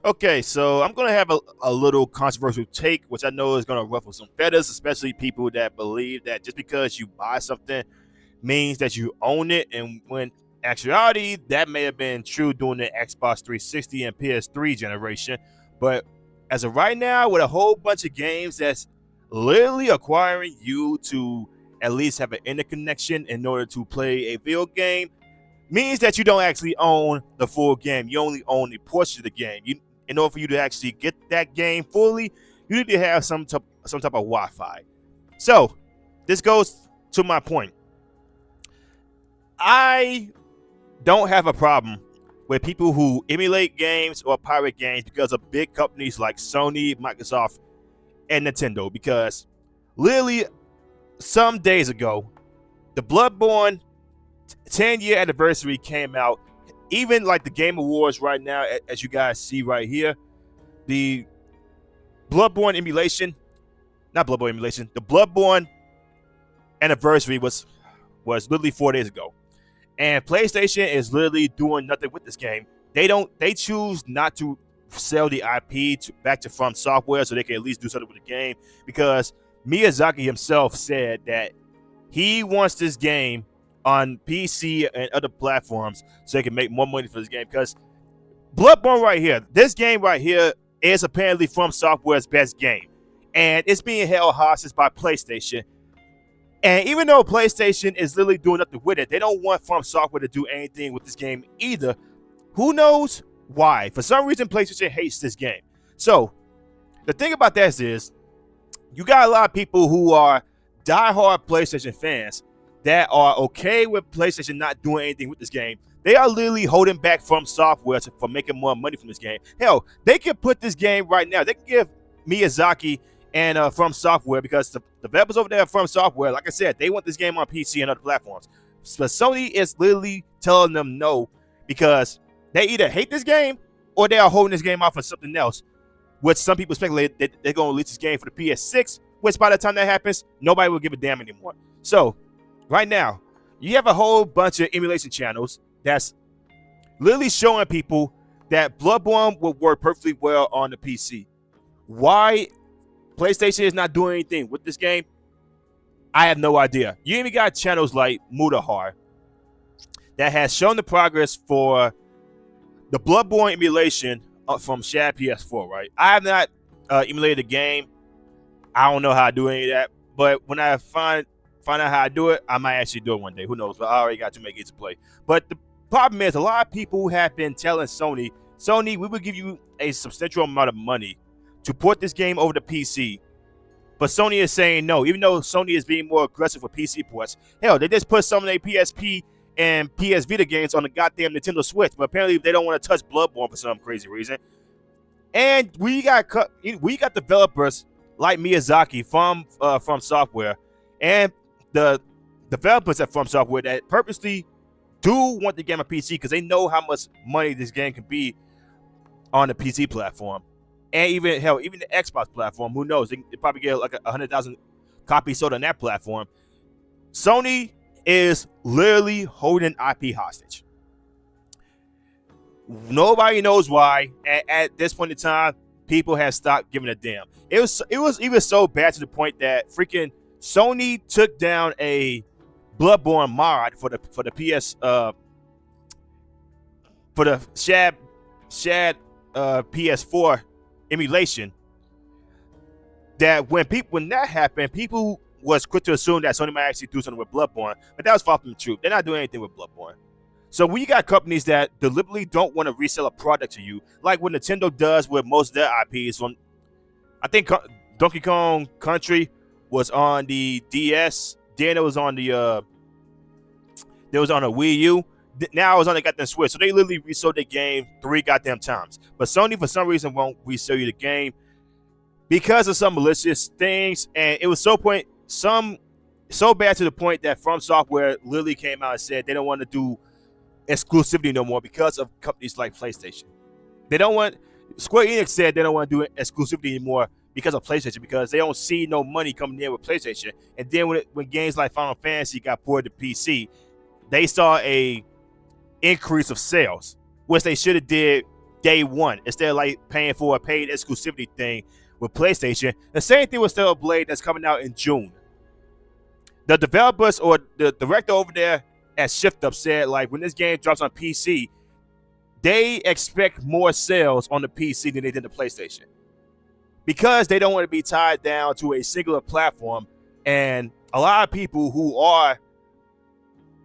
Okay, so I'm gonna have a little controversial take, which I know is gonna ruffle some feathers, especially people that believe that just because you buy something means that you own it, and when actuality that may have been true during the Xbox 360 and PS3 generation, but as of right now, with a whole bunch of games that's literally acquiring you to at least have an interconnection in order to play a video game, means that you don't actually own the full game. You only own a portion of the game. In order for you to actually get that game fully, you need to have some type of Wi-Fi. So this goes to my point. I don't have a problem with people who emulate games or pirate games because of big companies like Sony, Microsoft, and Nintendo. Because literally some days ago, the Bloodborne 10-year anniversary came out. Even like the Game Awards right now, as you guys see right here, the Bloodborne emulation, not Bloodborne emulation, the Bloodborne anniversary was literally 4 days ago, and PlayStation is literally doing nothing with this game. They choose not to sell the IP back to From Software so they can at least do something with the game, because Miyazaki himself said that he wants this game on PC and other platforms so they can make more money for this game. Because Bloodborne right here, this game right here is apparently From Software's best game, and it's being held hostage by PlayStation. And even though PlayStation is literally doing nothing with it, they don't want From Software to do anything with this game either. Who knows why? For some reason, PlayStation hates this game. So the thing about this is, you got a lot of people who are diehard PlayStation fans that are okay with PlayStation not doing anything with this game. They are literally holding back From Software for making more money from this game. Hell, they could put this game right now. They can give Miyazaki and From Software, because the developers over there From Software, like I said, they want this game on PC and other platforms. So Sony is literally telling them no, because they either hate this game or they are holding this game off for something else, which some people speculate that they're going to release this game for the PS6, which by the time that happens, nobody will give a damn anymore. So right now, you have a whole bunch of emulation channels that's literally showing people that Bloodborne would work perfectly well on the PC. Why PlayStation is not doing anything with this game, I have no idea. You even got channels like Mutahar that has shown the progress for the Bloodborne emulation from Shad PS4, right? I have not emulated the game. I don't know how to do any of that. But when I find out how to do it, I might actually do it one day. Who knows? But I already got too many games to play. But the problem is, a lot of people have been telling Sony, we will give you a substantial amount of money to port this game over to PC. But Sony is saying no, even though Sony is being more aggressive with PC ports. Hell, they just put some of their PSP and PS Vita games on the goddamn Nintendo Switch, but apparently they don't want to touch Bloodborne for some crazy reason. And we got developers like Miyazaki from Software, and the developers at From Software that purposely do want the game on PC because they know how much money this game can be on the PC platform, and even the Xbox platform. Who knows? They probably get like 100,000 copies sold on that platform. Sony is literally holding IP hostage. Nobody knows why. At this point in time, people have stopped giving a damn. It was even so bad to the point that freaking Sony took down a Bloodborne mod for the PS for the Shad PS4 emulation. That when that happened, people was quick to assume that Sony might actually do something with Bloodborne, but that was far from the truth. They're not doing anything with Bloodborne. So we got companies that deliberately don't want to resell a product to you, like what Nintendo does with most of their IPs. I think Donkey Kong Country was on the DS. Then it was on the Wii U. Now it's on the goddamn Switch. So they literally resold the game 3 goddamn times. But Sony, for some reason, won't resell you the game because of some malicious things. And it was so bad to the point that From Software literally came out and said they don't want to do exclusivity no more because of companies like PlayStation. Square Enix said they don't want to do exclusivity anymore because of PlayStation, because they don't see no money coming in with PlayStation. And then when games like Final Fantasy got ported to PC, they saw a increase of sales, which they should have did day one instead of like paying for a paid exclusivity thing with PlayStation. The same thing with Stellar Blade that's coming out in June. The developers or the director over there at Shift Up said like when this game drops on PC, they expect more sales on the PC than they did the PlayStation because they don't want to be tied down to a singular platform. And a lot of people who are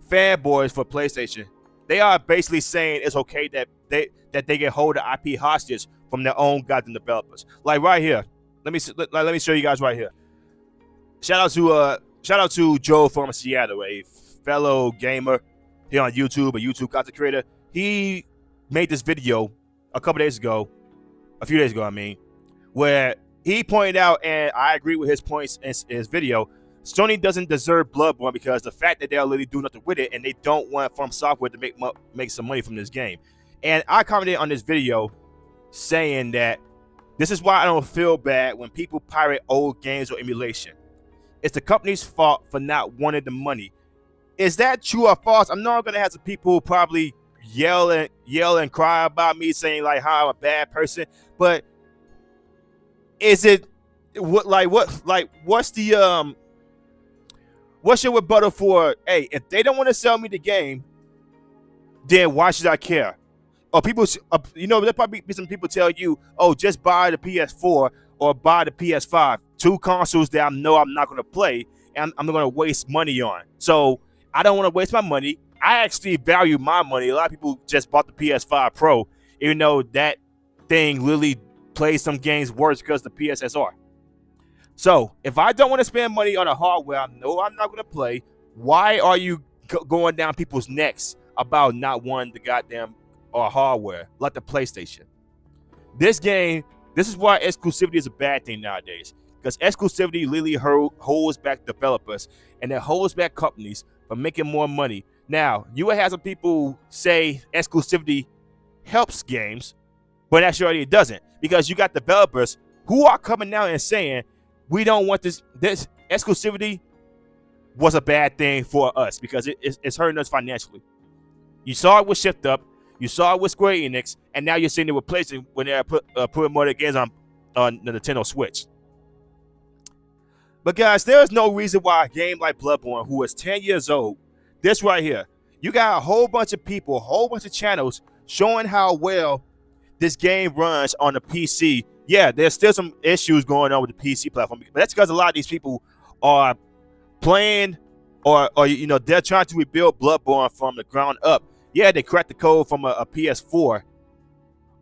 fanboys for PlayStation, they are basically saying it's okay that they can hold the IP hostage from their own goddamn developers. Like right here, let me show you guys right here. Shout out to Joe from Seattle, a fellow gamer here on YouTube, a YouTube content creator. He made this video a few days ago, I mean, where he pointed out, and I agree with his points in his video, Sony doesn't deserve Bloodborne because the fact that they'll literally do nothing with it and they don't want From Software to make some money from this game. And I commented on this video saying that this is why I don't feel bad when people pirate old games or emulation. It's the company's fault for not wanting the money. Is that true or false? I'm not gonna have some people probably yell and cry about me saying like how I'm a bad person, but is it what's your rebuttal for, hey, if they don't want to sell me the game, then why should I care? Or people, there'll probably be some people tell you, oh, just buy the PS4 or buy the PS5, two consoles that I know I'm not going to play and I'm not going to waste money on. So I don't want to waste my money. I actually value my money. A lot of people just bought the PS5 Pro, even though that thing literally plays some games worse because the PSSR. So if I don't want to spend money on a hardware I know I'm not going to play, why are you going down people's necks about not wanting the goddamn hardware like the PlayStation? This is why exclusivity is a bad thing nowadays, because exclusivity literally holds back developers and it holds back companies from making more money. Now, you will have some people say exclusivity helps games, but actually it doesn't, because you got developers who are coming out and saying, we don't want this exclusivity was a bad thing for us because it's hurting us financially. You saw it with Shift Up, you saw it with Square Enix, and now you're seeing it with PlayStation when they're putting more of the games on the Nintendo Switch. But guys, there is no reason why a game like Bloodborne, who is 10 years old, this right here, you got a whole bunch of people, a whole bunch of channels showing how well this game runs on the PC. Yeah, there's still some issues going on with the PC platform, but that's because a lot of these people are playing or they're trying to rebuild Bloodborne from the ground up. Yeah, they cracked the code from a PS4,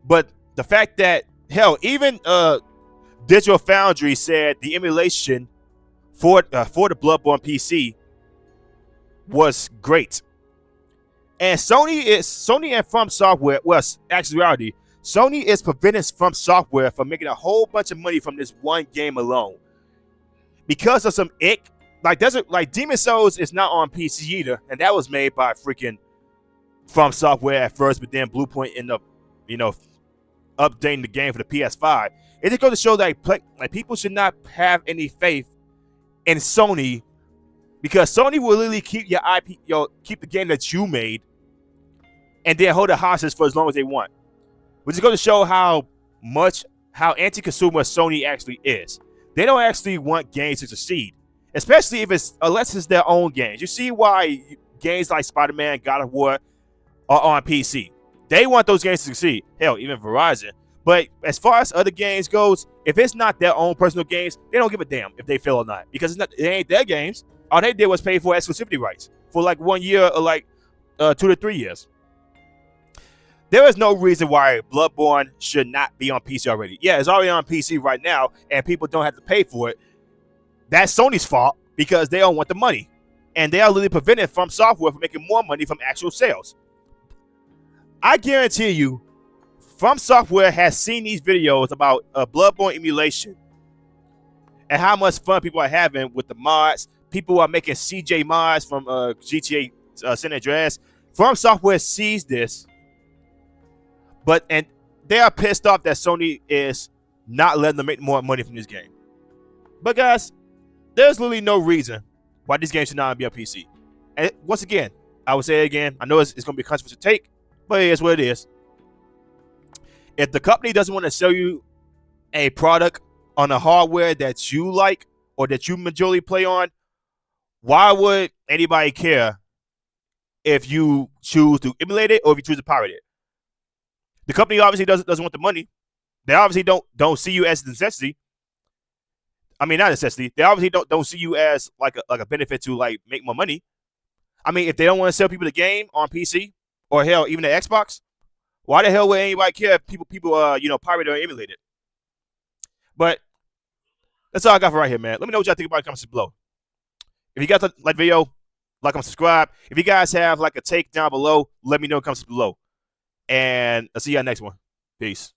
but the fact that, hell, even Digital Foundry said the emulation for the Bloodborne PC was great. And Sony and From Software, well, actually reality, Sony is preventing From Software from making a whole bunch of money from this one game alone because of some ick. Like Demon Souls is not on PC either, and that was made by freaking From Software at first, but then Bluepoint ended up, updating the game for the PS5. It just goes to show that like people should not have any faith in Sony, because Sony will literally keep your IP, keep the game that you made, and then hold it hostage for as long as they want. Which is going to show how anti-consumer Sony actually is. They don't actually want games to succeed, especially unless it's their own games. You see why games like Spider-Man, God of War are on PC. They want those games to succeed. Hell, even Verizon. But as far as other games goes, if it's not their own personal games, they don't give a damn if they fail or not, because it ain't their games. All they did was pay for exclusivity rights for like 1 year or like 2 to 3 years. There is no reason why Bloodborne should not be on PC already. Yeah, it's already on PC right now, and people don't have to pay for it. That's Sony's fault because they don't want the money. And they are literally preventing From Software from making more money from actual sales. I guarantee you, From Software has seen these videos about Bloodborne emulation and how much fun people are having with the mods. People are making CJ mods from GTA San Andreas. From Software sees this, and they are pissed off that Sony is not letting them make more money from this game. But guys, there's literally no reason why this game should not be on PC. And once again, I will say it again, I know it's going to be a controversial take, but it is what it is. If the company doesn't want to sell you a product on a hardware that you like or that you majorly play on, why would anybody care if you choose to emulate it or if you choose to pirate it? The company obviously doesn't want the money. They obviously don't see you as a necessity. I mean, not necessity. They obviously don't see you as like a benefit to like make more money. I mean, if they don't want to sell people the game on PC or hell even the Xbox, why the hell would anybody care if people pirate or emulate it? But that's all I got for right here, man. Let me know what y'all think about it in the comments below. If you guys like the video, like and subscribe. If you guys have like a take down below, let me know in the comments below. And I'll see y'all next one. Peace.